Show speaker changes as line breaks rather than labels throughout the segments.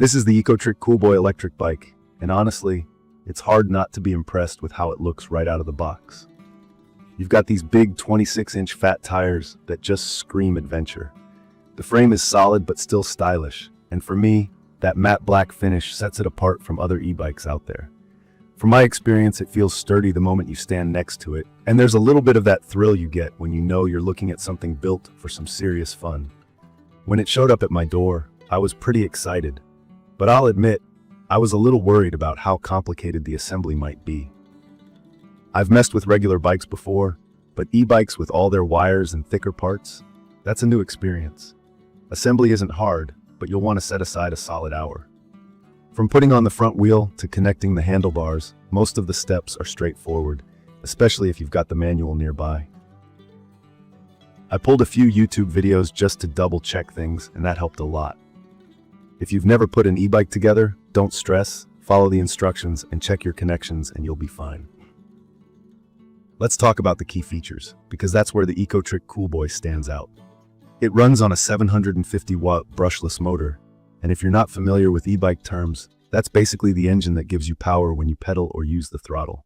This is the ECOTRIC Coolboy Electric Bike, and honestly, it's hard not to be impressed with how it looks right out of the box. You've got these big 26-inch fat tires that just scream adventure. The frame is solid but still stylish, and for me, that matte black finish sets it apart from other e-bikes out there. From my experience, it feels sturdy the moment you stand next to it, and there's a little bit of that thrill you get when you know you're looking at something built for some serious fun. When it showed up at my door, I was pretty excited. But I'll admit, I was a little worried about how complicated the assembly might be. I've messed with regular bikes before, but e-bikes with all their wires and thicker parts, that's a new experience. Assembly isn't hard, but you'll want to set aside a solid hour. From putting on the front wheel to connecting the handlebars, most of the steps are straightforward, especially if you've got the manual nearby. I pulled a few YouTube videos just to double-check things, and that helped a lot. If you've never put an e-bike together, don't stress, follow the instructions and check your connections and you'll be fine. Let's talk about the key features, because that's where the ECOTRIC Coolboy stands out. It runs on a 750-watt brushless motor, and if you're not familiar with e-bike terms, that's basically the engine that gives you power when you pedal or use the throttle.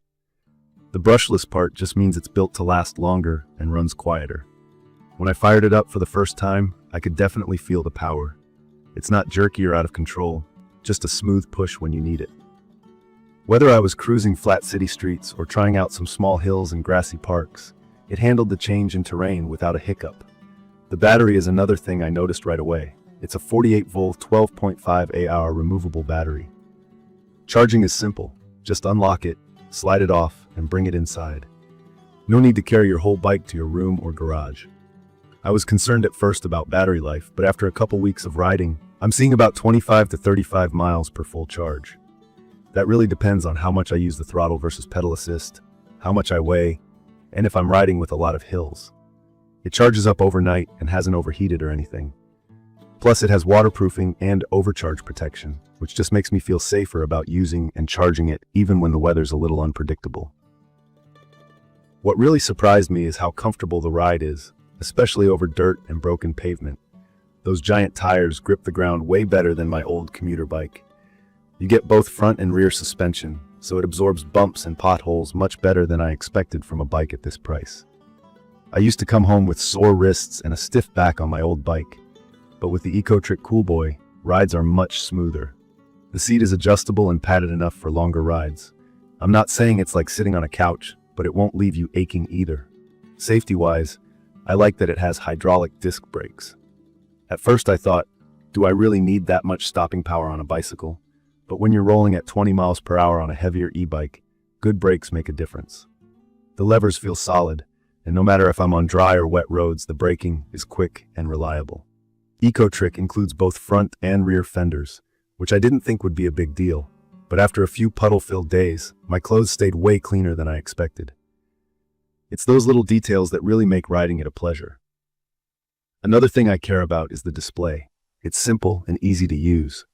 The brushless part just means it's built to last longer and runs quieter. When I fired it up for the first time, I could definitely feel the power. It's not jerky or out of control, just a smooth push when you need it. Whether I was cruising flat city streets or trying out some small hills and grassy parks, it handled the change in terrain without a hiccup. The battery is another thing I noticed right away. It's a 48-volt, 12.5 Ah removable battery. Charging is simple. Just unlock it, slide it off, and bring it inside. No need to carry your whole bike to your room or garage. I was concerned at first about battery life, but after a couple weeks of riding, I'm seeing about 25 to 35 miles per full charge. That really depends on how much I use the throttle versus pedal assist, how much I weigh, and if I'm riding with a lot of hills. It charges up overnight and hasn't overheated or anything. Plus, it has waterproofing and overcharge protection, which just makes me feel safer about using and charging it even when the weather's a little unpredictable. What really surprised me is how comfortable the ride is, especially over dirt and broken pavement. Those giant tires grip the ground way better than my old commuter bike. You get both front and rear suspension, so it absorbs bumps and potholes much better than I expected from a bike at this price. I used to come home with sore wrists and a stiff back on my old bike, but with the ECOTRIC Coolboy, rides are much smoother. The seat is adjustable and padded enough for longer rides. I'm not saying it's like sitting on a couch, but it won't leave you aching either. Safety-wise, I like that it has hydraulic disc brakes. At first I thought, do I really need that much stopping power on a bicycle? But when you're rolling at 20 miles per hour on a heavier e-bike, good brakes make a difference. The levers feel solid, and no matter if I'm on dry or wet roads, the braking is quick and reliable. ECOTRIC includes both front and rear fenders, which I didn't think would be a big deal, but after a few puddle-filled days, my clothes stayed way cleaner than I expected. It's those little details that really make riding it a pleasure. Another thing I care about is the display. It's simple and easy to use.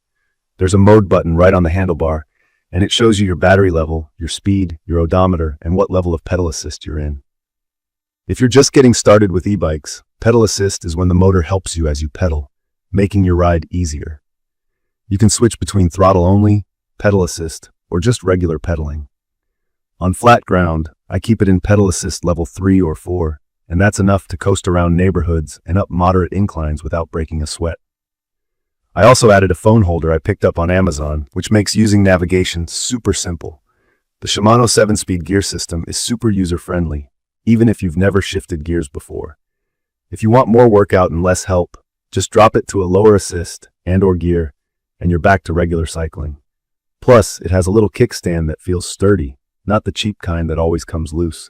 There's a mode button right on the handlebar, and it shows you your battery level, your speed, your odometer, and what level of pedal assist you're in. If you're just getting started with e-bikes, pedal assist is when the motor helps you as you pedal, making your ride easier. You can switch between throttle only, pedal assist, or just regular pedaling. On flat ground, I keep it in pedal assist level 3 or 4, and that's enough to coast around neighborhoods and up moderate inclines without breaking a sweat. I also added a phone holder I picked up on Amazon, which makes using navigation super simple. The Shimano 7-speed gear system is super user-friendly, even if you've never shifted gears before. If you want more workout and less help, just drop it to a lower assist and/or gear, and you're back to regular cycling. Plus, it has a little kickstand that feels sturdy, not the cheap kind that always comes loose.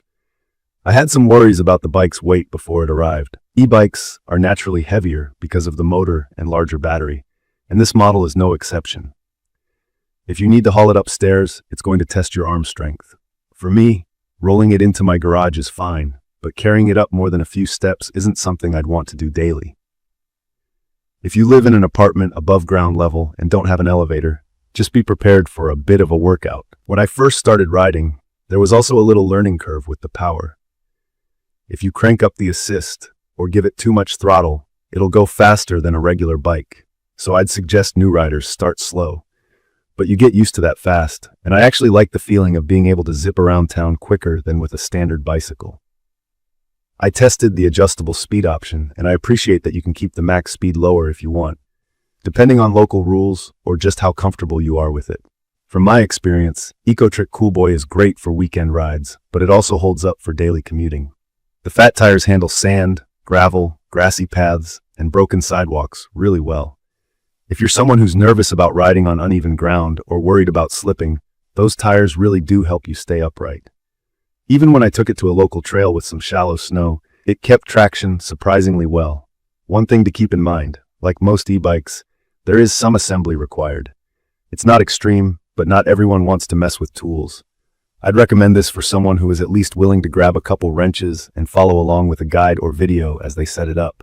I had some worries about the bike's weight before it arrived. E-bikes are naturally heavier because of the motor and larger battery, and this model is no exception. If you need to haul it upstairs, it's going to test your arm strength. For me, rolling it into my garage is fine, but carrying it up more than a few steps isn't something I'd want to do daily. If you live in an apartment above ground level and don't have an elevator, just be prepared for a bit of a workout. When I first started riding, there was also a little learning curve with the power. If you crank up the assist or give it too much throttle, it'll go faster than a regular bike. so I'd suggest new riders start slow. But you get used to that fast, and I actually like the feeling of being able to zip around town quicker than with a standard bicycle. I tested the adjustable speed option, and I appreciate that you can keep the max speed lower if you want, depending on local rules or just how comfortable you are with it. From my experience, ECOTRIC Coolboy is great for weekend rides, but it also holds up for daily commuting. The fat tires handle sand, gravel, grassy paths, and broken sidewalks really well. If you're someone who's nervous about riding on uneven ground or worried about slipping, those tires really do help you stay upright. Even when I took it to a local trail with some shallow snow, it kept traction surprisingly well. One thing to keep in mind, like most e-bikes, there is some assembly required. It's not extreme, but not everyone wants to mess with tools. I'd recommend this for someone who is at least willing to grab a couple wrenches and follow along with a guide or video as they set it up.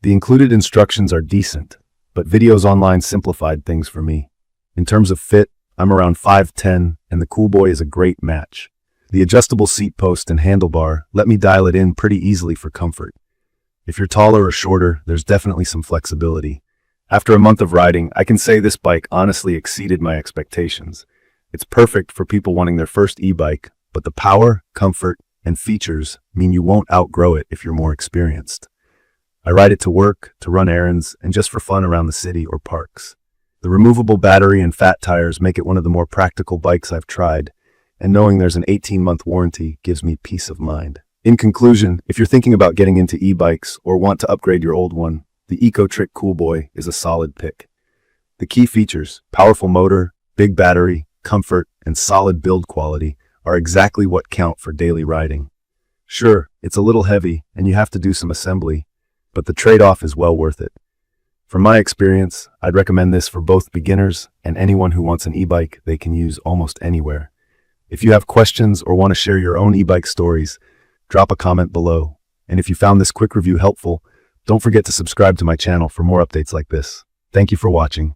The included instructions are decent, but videos online simplified things for me. In terms of fit, I'm around 5'10", and the Coolboy is a great match. The adjustable seat post and handlebar let me dial it in pretty easily for comfort. If you're taller or shorter, there's definitely some flexibility. After a month of riding, I can say this bike honestly exceeded my expectations. It's perfect for people wanting their first e-bike, but the power, comfort, and features mean you won't outgrow it if you're more experienced. I ride it to work, to run errands, and just for fun around the city or parks. The removable battery and fat tires make it one of the more practical bikes I've tried, and knowing there's an 18-month warranty gives me peace of mind. In conclusion, if you're thinking about getting into e-bikes or want to upgrade your old one, the ECOTRIC Coolboy is a solid pick. The key features, powerful motor, big battery, comfort, and solid build quality are exactly what count for daily riding. Sure, it's a little heavy and you have to do some assembly, but the trade-off is well worth it. From my experience, I'd recommend this for both beginners and anyone who wants an e-bike they can use almost anywhere. If you have questions or want to share your own e-bike stories, drop a comment below. And if you found this quick review helpful, don't forget to subscribe to my channel for more updates like this. Thank you for watching.